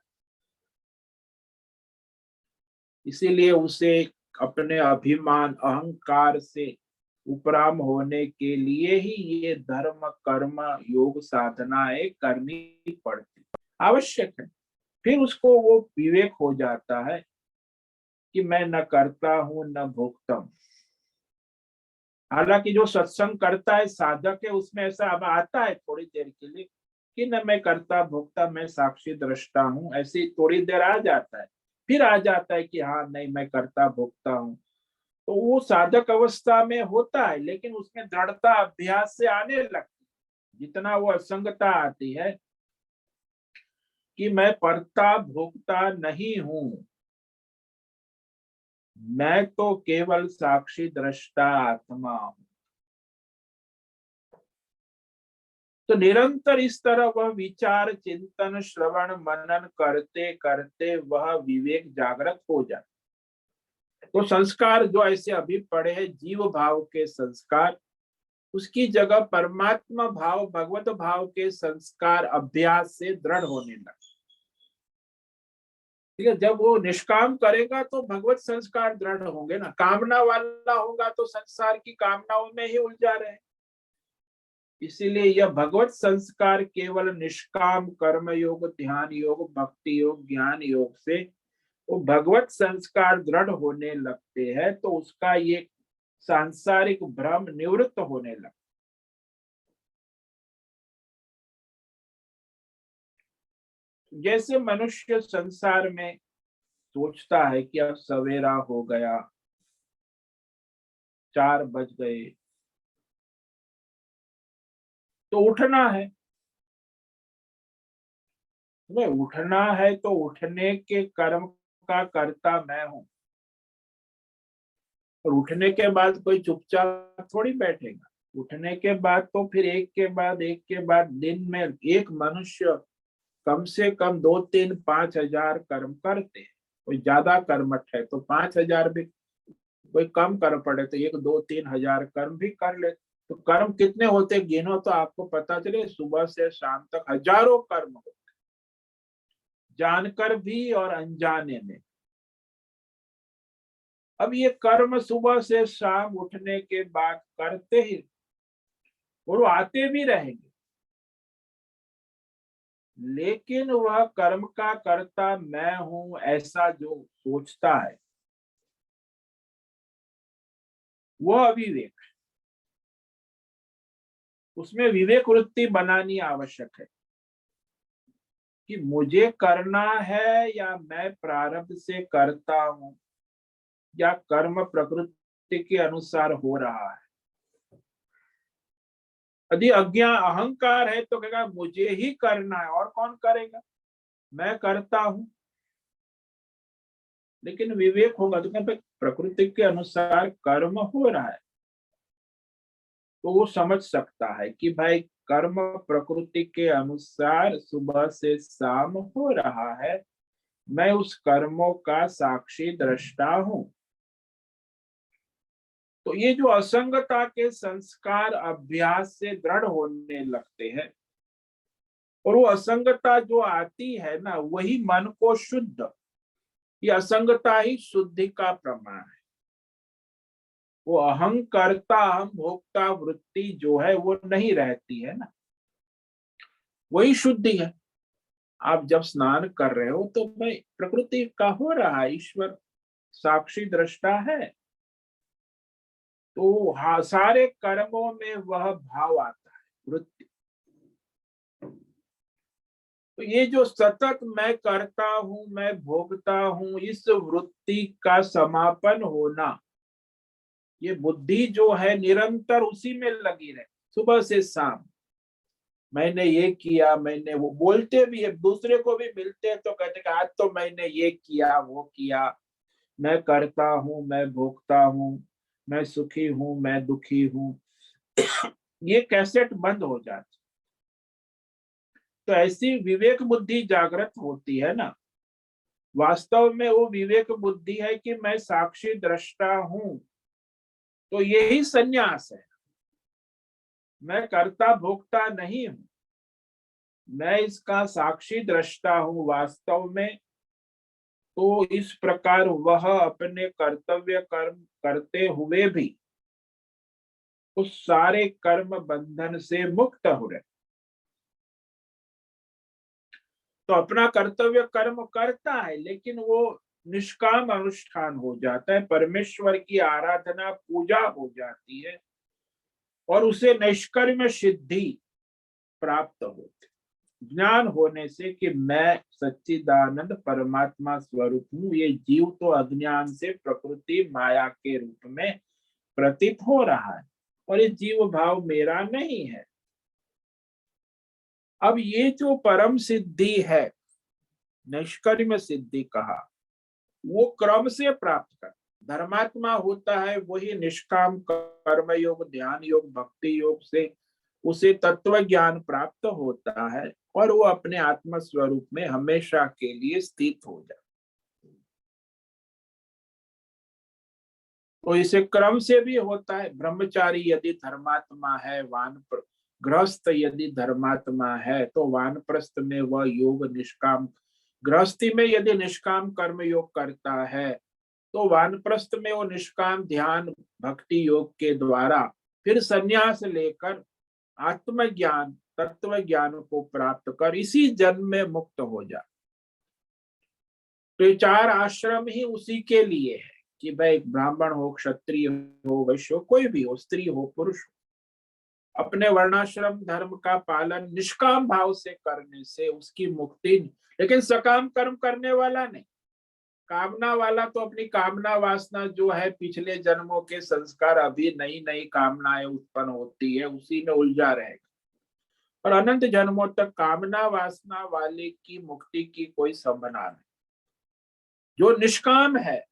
Speaker 1: इसीलिए उसे अपने अभिमान अहंकार से उपराम होने के लिए ही ये धर्म कर्म योग साधनाएं करनी पड़ती, आवश्यक है। फिर उसको वो विवेक हो जाता है कि मैं न करता हूं न भोगता हूं। हालांकि जो सत्संग करता है साधक है उसमें ऐसा अब आता है थोड़ी देर के लिए कि न मैं करता भोगता, मैं साक्षी दृष्टा हूं, ऐसी थोड़ी देर आ जाता है। फिर आ जाता है कि हाँ नहीं मैं करता भोगता हूँ। तो वो साधक अवस्था में होता है, लेकिन उसमें दृढ़ता अभ्यास से आने लगती है। जितना वो असंगता आती है कि मैं कर्ता भोक्ता नहीं हूं, मैं तो केवल साक्षी दृष्टा आत्मा हूं। तो निरंतर इस तरह वह विचार चिंतन श्रवण मनन करते करते वह विवेक जागृत हो जाए। तो संस्कार जो ऐसे अभी पड़े हैं जीव भाव के संस्कार, उसकी जगह परमात्मा भाव भगवत भाव के संस्कार अभ्यास से दृढ़ होने लगे। ठीक है, जब वो निष्काम करेगा तो भगवत संस्कार दृढ़ होंगे ना। कामना वाला होगा तो संसार की कामनाओं में ही उलझा रहे। इसीलिए यह भगवत संस्कार केवल निष्काम कर्म योग, ध्यान योग, भक्ति योग, ज्ञान योग से वो भगवत संस्कार दृढ़ होने लगते हैं, तो उसका ये सांसारिक भ्रम निवृत्त होने लगता। जैसे मनुष्य संसार में सोचता है कि अब सवेरा हो गया, 4 बज गए, तो उठना है। नहीं, उठना है तो उठने के कर्म का कर्ता मैं हूं। और उठने के बाद कोई चुपचाप थोड़ी बैठेगा। उठने के बाद तो फिर एक के बाद दिन में एक मनुष्य कम से कम 2, 3, 5 हजार कर्म करते हैं। कोई ज्यादा कर्मठ है तो 5 हजार भी, कोई कम कर्म पड़े तो 1, 2, 3 हजार कर्म भी कर ले। तो कर्म कितने होते गिनो तो आपको पता चले, सुबह से शाम तक हजारों कर्म होते, जानकर भी और अनजाने में। अब ये कर्म सुबह से शाम उठने के बाद करते ही, और वो आते भी रहेंगे, लेकिन वह कर्म का कर्ता मैं हूं ऐसा जो सोचता है, वह अविवेक। उसमें विवेक वृत्ति बनानी आवश्यक है कि मुझे करना है या मैं प्रारब्ध से करता हूं, या कर्म प्रकृति के अनुसार हो रहा है। यदि अज्ञा अहंकार है तो कहेगा मुझे ही करना है, और कौन करेगा, मैं करता हूं। लेकिन विवेक होगा तो क्या प्रकृति के अनुसार कर्म हो रहा है, तो वो समझ सकता है कि भाई कर्म प्रकृति के अनुसार सुबह से शाम हो रहा है, मैं उस कर्मों का साक्षी दृष्टा हूं। तो ये जो असंगता के संस्कार अभ्यास से दृढ़ होने लगते हैं, और वो असंगता जो आती है ना, वही मन को शुद्ध, ये असंगता ही शुद्धि का प्रमाण है। वो अहंकारता अहम भोक्ता वृत्ति जो है वो नहीं रहती है ना, वही शुद्धि है। आप जब स्नान कर रहे हो तो भाई प्रकृति का हो रहा है, ईश्वर साक्षी दृष्टा है, तो हाँ सारे कर्मों में वह भाव आता है, वृत्ति। तो ये जो सतत मैं करता हूं, मैं भोगता हूं, इस वृत्ति का समापन होना, ये बुद्धि जो है निरंतर उसी में लगी रहे सुबह से शाम। मैंने ये किया, मैंने वो, बोलते भी है, दूसरे को भी मिलते हैं तो कहते हैं आज तो मैंने ये किया वो किया, मैं करता हूं, मैं भोगता हूं, मैं सुखी हूं, मैं दुखी हूं। ये कैसेट बंद हो जाती, तो ऐसी विवेक बुद्धि जागृत होती है ना। वास्तव में वो विवेक बुद्धि है कि मैं साक्षी दृष्टा हूं, तो यही संन्यास है। मैं कर्ता भोक्ता नहीं हूं, मैं इसका साक्षी दृष्टा हूं वास्तव में। तो इस प्रकार वह अपने कर्तव्य कर्म करते हुए भी उस सारे कर्म बंधन से मुक्त हो रहे। तो अपना कर्तव्य कर्म करता है, लेकिन वो निष्काम अनुष्ठान हो जाता है, परमेश्वर की आराधना पूजा हो जाती है, और उसे निष्कर्म सिद्धि प्राप्त होती, ज्ञान होने से कि मैं सच्चिदानंद परमात्मा स्वरूप हूं, ये जीव तो अज्ञान से प्रकृति माया के रूप में प्रतीत हो रहा है, और ये जीव भाव मेरा नहीं है। अब ये जो परम सिद्धि है, निष्कर्म सिद्धि कहा, वो क्रम से प्राप्त कर। धर्मात्मा होता है वही निष्काम कर्म योग, ध्यान योग, भक्ति योग से उसे तत्व ज्ञान प्राप्त होता है और वो अपने आत्म स्वरूप में हमेशा के लिए स्थित हो जाए। तो इसे क्रम से भी होता है। ब्रह्मचारी यदि धर्मात्मा है, गृहस्थ यदि धर्मात्मा है, तो वानप्रस्थ में वह योग निष्काम, गृहस्थी में यदि निष्काम कर्म योग करता है तो वानप्रस्थ में वो निष्काम ध्यान भक्ति योग के द्वारा फिर संन्यास लेकर आत्मज्ञान तत्व ज्ञान को प्राप्त कर इसी जन्म में मुक्त हो जाए। तो ये चार आश्रम ही उसी के लिए है कि भाई ब्राह्मण हो, क्षत्रिय हो, वैश्य हो, कोई भी हो, स्त्री हो, पुरुष हो, अपने वर्णाश्रम धर्म का पालन निष्काम भाव से करने से उसकी मुक्ति। लेकिन सकाम कर्म करने वाला नहीं, कामना वाला तो अपनी कामना वासना जो है पिछले जन्मों के संस्कार, अभी नई नई कामनाएं उत्पन्न होती है, उसी में उलझा रहेगा और अनंत जन्मों तक कामना वासना वाले की मुक्ति की कोई संभावना नहीं। जो निष्काम है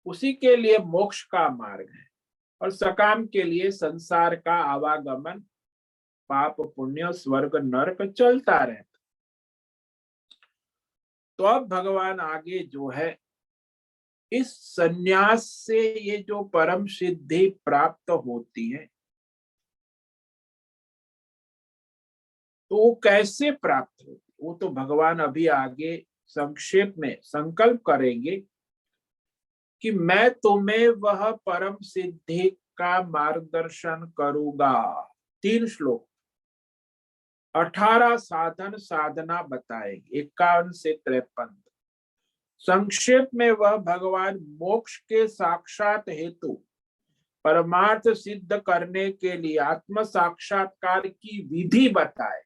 Speaker 1: उसी के लिए मोक्ष का मार्ग है और सकाम के लिए संसार का आवागमन, पाप पुण्य, स्वर्ग नरक चलता रहता। तो अब भगवान आगे जो है इस संन्यास से ये जो परम सिद्धि प्राप्त होती है तो वो कैसे प्राप्त होती, वो तो भगवान अभी आगे संक्षेप में संकल्प करेंगे कि मैं तुम्हें वह परम सिद्धि का मार्गदर्शन करूंगा। 3 श्लोक 18 साधन साधना बताएंगे, 51 से 53। संक्षेप में वह भगवान मोक्ष के साक्षात हेतु परमार्थ सिद्ध करने के लिए आत्म साक्षात्कार की विधि बताए।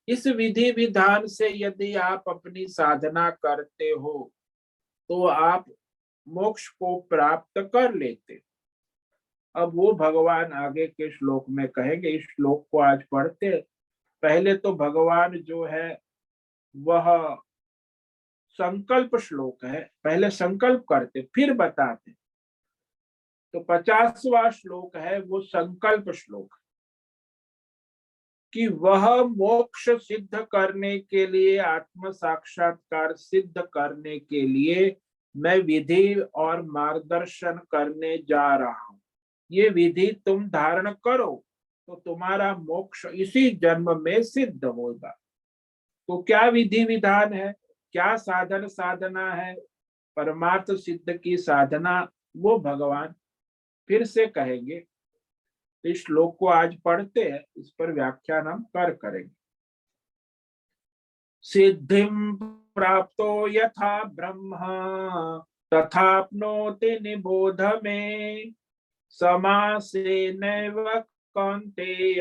Speaker 1: इस विधि विधान से यदि आप अपनी साधना करते हो तो आप मोक्ष को प्राप्त कर लेते। अब वो भगवान आगे के श्लोक में कहेंगे। इस श्लोक को आज पढ़ते। पहले तो भगवान जो है वह संकल्प श्लोक है, पहले संकल्प करते फिर बताते। तो 50वां श्लोक है वो संकल्प श्लोक कि वह मोक्ष सिद्ध करने के लिए, आत्म साक्षात्कार सिद्ध करने के लिए मैं विधि और मार्गदर्शन करने जा रहा हूं। ये विधि तुम धारण करो तो तुम्हारा मोक्ष इसी जन्म में सिद्ध होगा। तो क्या विधि विधान है, क्या साधन साधना है परमार्थ सिद्ध की साधना, वो भगवान फिर से कहेंगे। इस श्लोक को आज पढ़ते हैं, इस पर व्याख्यान हम करेंगे। सिद्धिं प्राप्तो यथा ब्रह्म तथाप्नोति निबोध में, समासेनैव कौन्तेय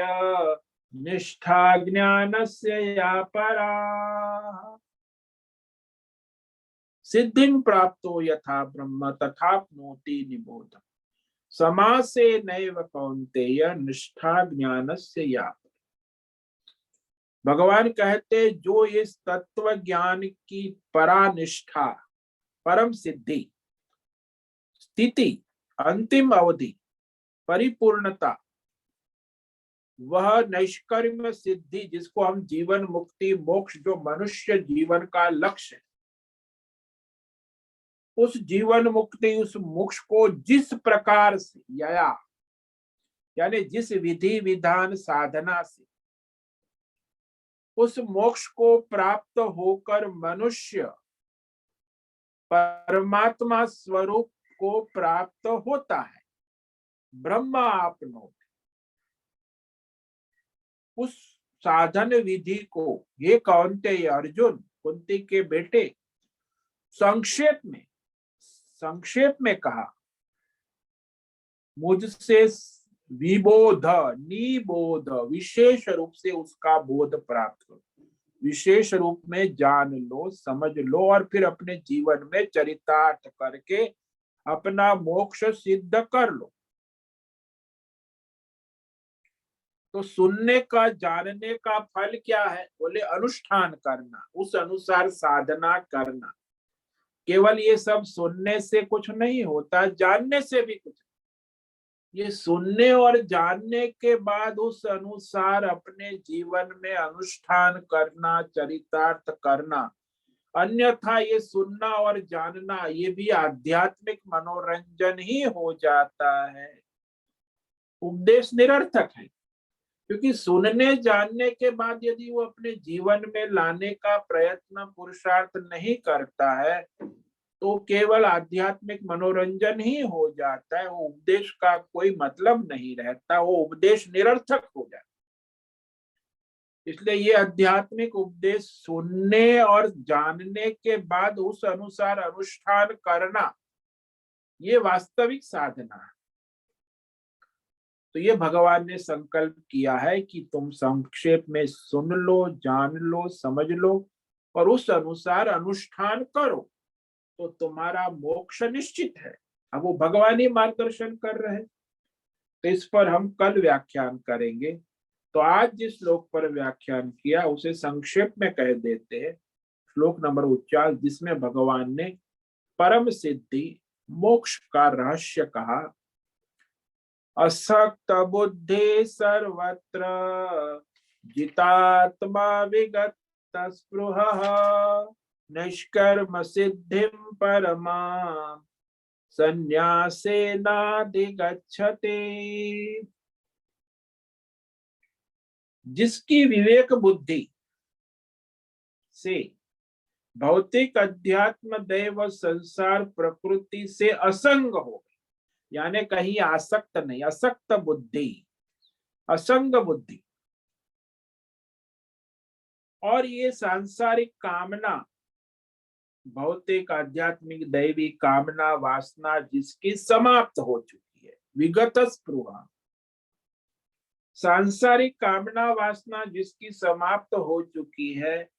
Speaker 1: निष्ठा ज्ञानस्य या परा। सिद्धिं प्राप्तो यथा ब्रह्म तथाप्नोति निबोध, समासेनैव कौन्तेय निष्ठा ज्ञानस्य या। भगवान कहते जो इस तत्व ज्ञान की परानिष्ठा, परम सिद्धि, स्थिति, अंतिम अवधि, परिपूर्णता, वह नैष्कर्म्य सिद्धि जिसको हम जीवन मुक्ति मोक्ष, जो मनुष्य जीवन का लक्ष्य है, उस जीवन मुक्ति उस मोक्ष को जिस प्रकार से यानी जिस विधि विधान साधना से उस मोक्ष को प्राप्त होकर मनुष्य परमात्मा स्वरूप को प्राप्त होता है, ब्रह्म आपनोति, उस साधन विधि को ये कौन्तेय अर्जुन, कुंती के बेटे, संक्षेप में कहा मुझसे विबोध, निबोध, विशेष रूप से उसका बोध प्राप्त करो, विशेष रूप में जान लो, समझ लो और फिर अपने जीवन में चरितार्थ करके अपना मोक्ष सिद्ध कर लो। तो सुनने का, जानने का फल क्या है? बोले अनुष्ठान करना, उस अनुसार साधना करना। केवल ये सब सुनने से कुछ नहीं होता, जानने से भी कुछ। ये सुनने और जानने के बाद उस अनुसार अपने जीवन में अनुष्ठान करना, चरितार्थ करना। अन्यथा ये सुनना और जानना ये भी आध्यात्मिक मनोरंजन ही हो जाता है, उपदेश निरर्थक है। क्योंकि सुनने जानने के बाद यदि वो अपने जीवन में लाने का प्रयत्न, पुरुषार्थ नहीं करता है, तो केवल आध्यात्मिक मनोरंजन ही हो जाता है। वो उपदेश का कोई मतलब नहीं रहता, वो उपदेश निरर्थक हो जाता है। इसलिए ये आध्यात्मिक उपदेश सुनने और जानने के बाद उस अनुसार अनुष्ठान करना, ये वास्तविक साधना है। तो ये भगवान ने संकल्प किया है कि तुम संक्षेप में सुन लो, जान लो, समझ लो और उस अनुसार अनुष्ठान करो, तो तुम्हारा मोक्ष निश्चित है। अब वो भगवान ही मार्गदर्शन कर रहे हैं, तो इस पर हम कल व्याख्यान करेंगे। तो आज जिस श्लोक पर व्याख्यान किया उसे संक्षेप में कह देते हैं। श्लोक नंबर 49, जिसमें भगवान ने परम सिद्धि मोक्ष का रहस्य कहा। असक्त बुद्धि सर्वत्र जितात्मा विगत स्पृहः निष्कर्म सिद्धिं परमां संन्यासेनाधिगच्छति। जिसकी विवेक बुद्धि से भौतिक, अध्यात्म, दैव, संसार, प्रकृति से असंग हो, यानी कहीं आसक्त नहीं, असक्त बुद्धि, असंग बुद्धि, और ये सांसारिक कामना, भौतिक, आध्यात्मिक, दैवी कामना, वासना जिसकी समाप्त हो चुकी है, विगत स्पृहा, सांसारिक कामना वासना जिसकी समाप्त हो चुकी है,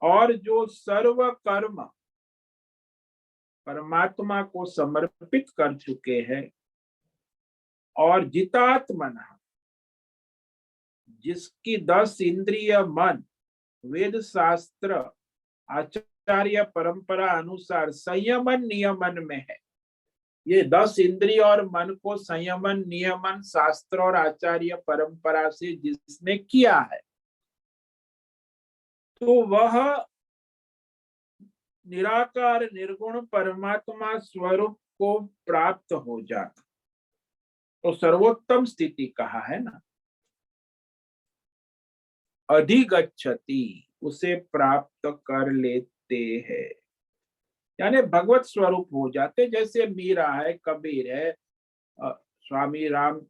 Speaker 1: और जो सर्व कर्म परमात्मा को समर्पित कर चुके हैं, और जितात्मन, जिसकी 10 इंद्रिय, मन, वेद शास्त्र, आचार्य परंपरा अनुसार संयमन नियमन में है। ये 10 इंद्रिय और मन को संयमन नियमन शास्त्र और आचार्य परंपरा से जिसने किया है, तो वह निराकार निर्गुण परमात्मा स्वरूप को प्राप्त हो जाता। तो सर्वोत्तम स्थिति कहा है ना, अधिगच्छति, उसे प्राप्त कर लेते हैं, यानी भगवत स्वरूप हो जाते। जैसे मीरा है, कबीर है, स्वामी राम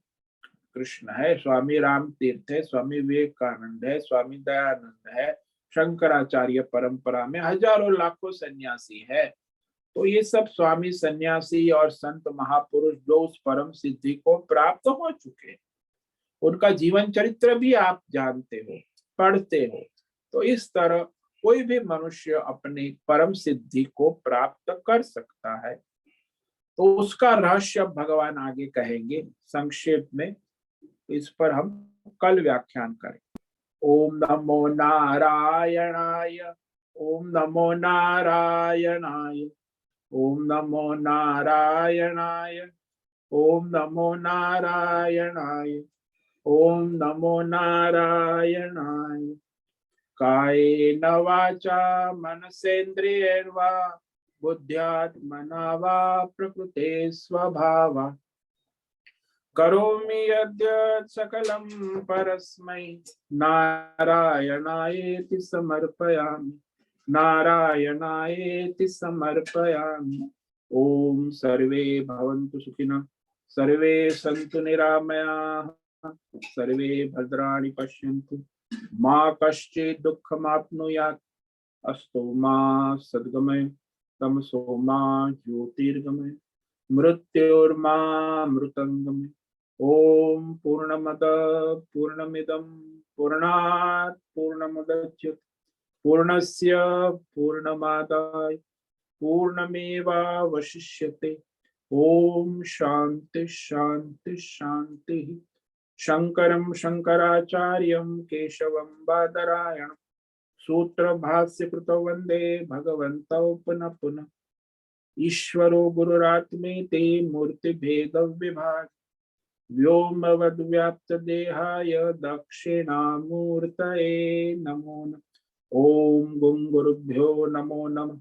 Speaker 1: कृष्ण है, स्वामी राम तीर्थ है, स्वामी विवेकानंद है, स्वामी दयानंद है, शंकराचार्य परंपरा में हजारों लाखों सन्यासी है। तो ये सब स्वामी, सन्यासी और संत महापुरुष जो उस परम सिद्धि को प्राप्त हो चुके हैं, उनका जीवन चरित्र भी आप जानते हो, पढ़ते हो। तो इस तरह कोई भी मनुष्य अपनी परम सिद्धि को प्राप्त कर सकता है। तो उसका रहस्य भगवान आगे कहेंगे संक्षेप में, इस पर हम कल व्याख्यान करें। ओम नमो नारायणाय, ओम नमो नारायणाय, ओम नमो नारायणाय, ओम नमो नारायणाय, ओम नमो नारायणाय। कायेन वाचा मनसेन्द्रियैर् वा बुद्ध्यात्मना वा प्रकृते स्वभावा करोमि यद्यत् सकलं परस्मै नारायणायेति समर्पयामि, नारायणायेति समर्पयामि। ओम सर्वे भवन्तु सुखिनः, सर्वे सन्तु निरामयाः, सर्वे भद्राणि पश्यन्तु, मा कश्चित् दुःखमाप्नुयात्। अस्तु मा सद्गमय, तमसो मा ज्योतिर्गमय, मृत्योर्मामृतंगमय। ओम पूर्णमद पूर्णमिदं पूर्णात् पूर्णमुदच्यते पूर्णस्य पूर्णमादाय पूर्णमेवावशिष्यते। ओम शांति शांति शांति। शंकरं शंकराचार्यं केशवं बादरायणं सूत्र भाष्य कृतो वंदे भगवन्तौ पुनः पुनः। ईश्वरो गुरुरात्मेति मूर्ति भेद विभाग व्योमवद्व्याप्त देहाय दक्षिणामूर्तये नमो नमः। ओम गुं गुरुभ्यो नमो नमः।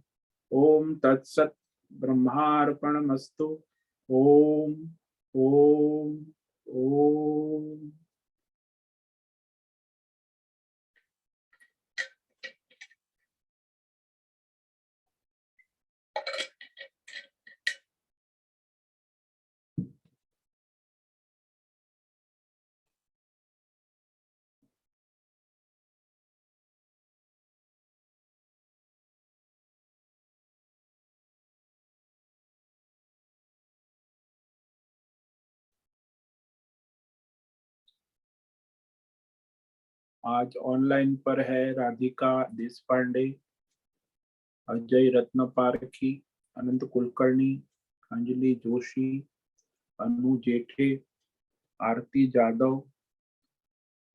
Speaker 1: ओम तत्सत् ब्रह्मार्पणमस्तु। ओम ओम ओम। आज ऑनलाइन पर है राधिका देशपांडे, अजय रत्न पारखी, अनंत कुलकर्णी, अंजलि जोशी, अनु जेठे, आरती जादव,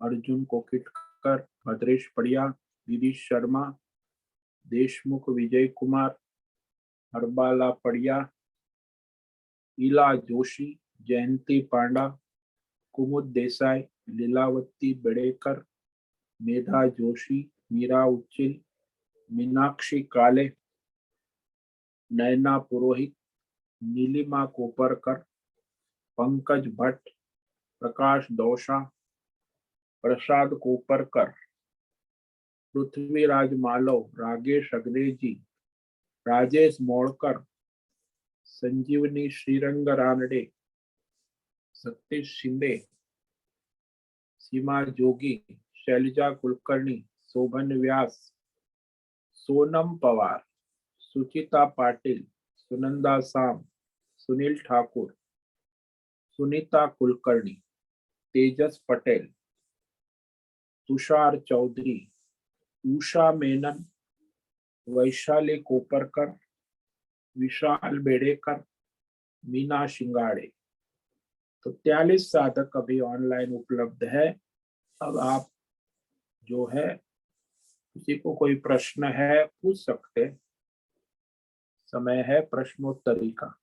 Speaker 1: अर्जुन कोकिटकर, भद्रेश पड़िया, गिरीश शर्मा, देशमुख विजय कुमार, हरबाला पड़िया, ईला जोशी, जयंती पांडा, कुमुद देसाई, लीलावती बेड़ेकर, मेधा जोशी, मीरा उच्चिल, मीनाक्षी काले, नैना पुरोहित, नीलिमा कोपरकर, पंकज भट्ट, प्रकाश दौशा, प्रसाद कोपरकर, पृथ्वीराज मालव, रागेश अग्रेजी, राजेश मोड़कर, संजीवनी श्रीरंग रानडे, सतीश शिंदे, सीमा जोगी, शैलजा कुलकर्णी, शोभन व्यास, सोनम पवार, सुचिता पाटिल, सुनंदा साम, सुनील ठाकुर, सुनीता कुलकर्णी, तेजस पटेल, तुषार चौधरी, उषा मेनन, वैशाली कोपरकर, विशाल बेड़ेकर, मीना शिंगाड़े। तो 43 साधक अभी ऑनलाइन उपलब्ध है। अब आप जो है किसी को कोई प्रश्न है पूछ सकते, समय है प्रश्नोत्तरी का।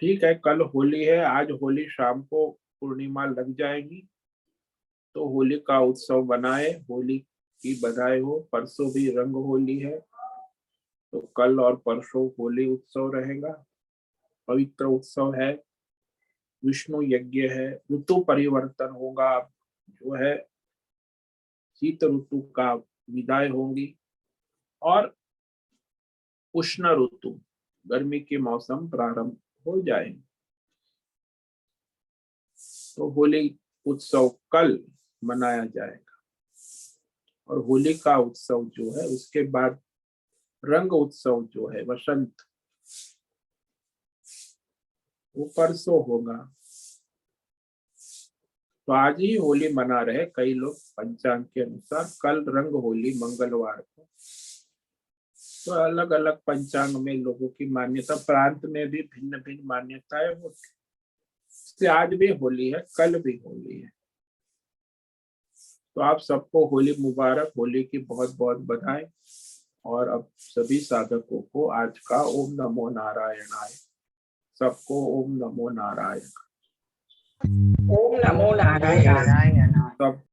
Speaker 1: ठीक है, कल होली है, आज होली शाम को पूर्णिमा लग जाएगी, तो होली का उत्सव बनाए। होली की बधाई हो। परसों भी रंग होली है, तो कल और परसों होली उत्सव रहेगा। पवित्र उत्सव है, विष्णु यज्ञ है, ऋतु परिवर्तन होगा। जो है शीत ऋतु का विदाई होगी और उष्ण ऋतु, गर्मी के मौसम प्रारंभ हो जाएंगे। तो होली उत्सव कल मनाया जाएगा और होली का उत्सव जो है उसके बाद रंग उत्सव जो है वसंत वो परसों होगा। तो आज ही होली मना रहे कई लोग पंचांग के अनुसार, कल रंग होली मंगलवार को। तो अलग अलग पंचांग में लोगों की मान्यता, प्रांत में भी भिन्न भिन्न मान्यताएं होती। इससे आज भी होली है, कल भी होली है। तो आप सबको होली मुबारक, होली की बहुत बहुत बधाई। और अब सभी साधकों को आज का ओम नमो नारायणाय, सबको ओम नमो नारायण।
Speaker 2: ओम नमो नारायण।
Speaker 1: सब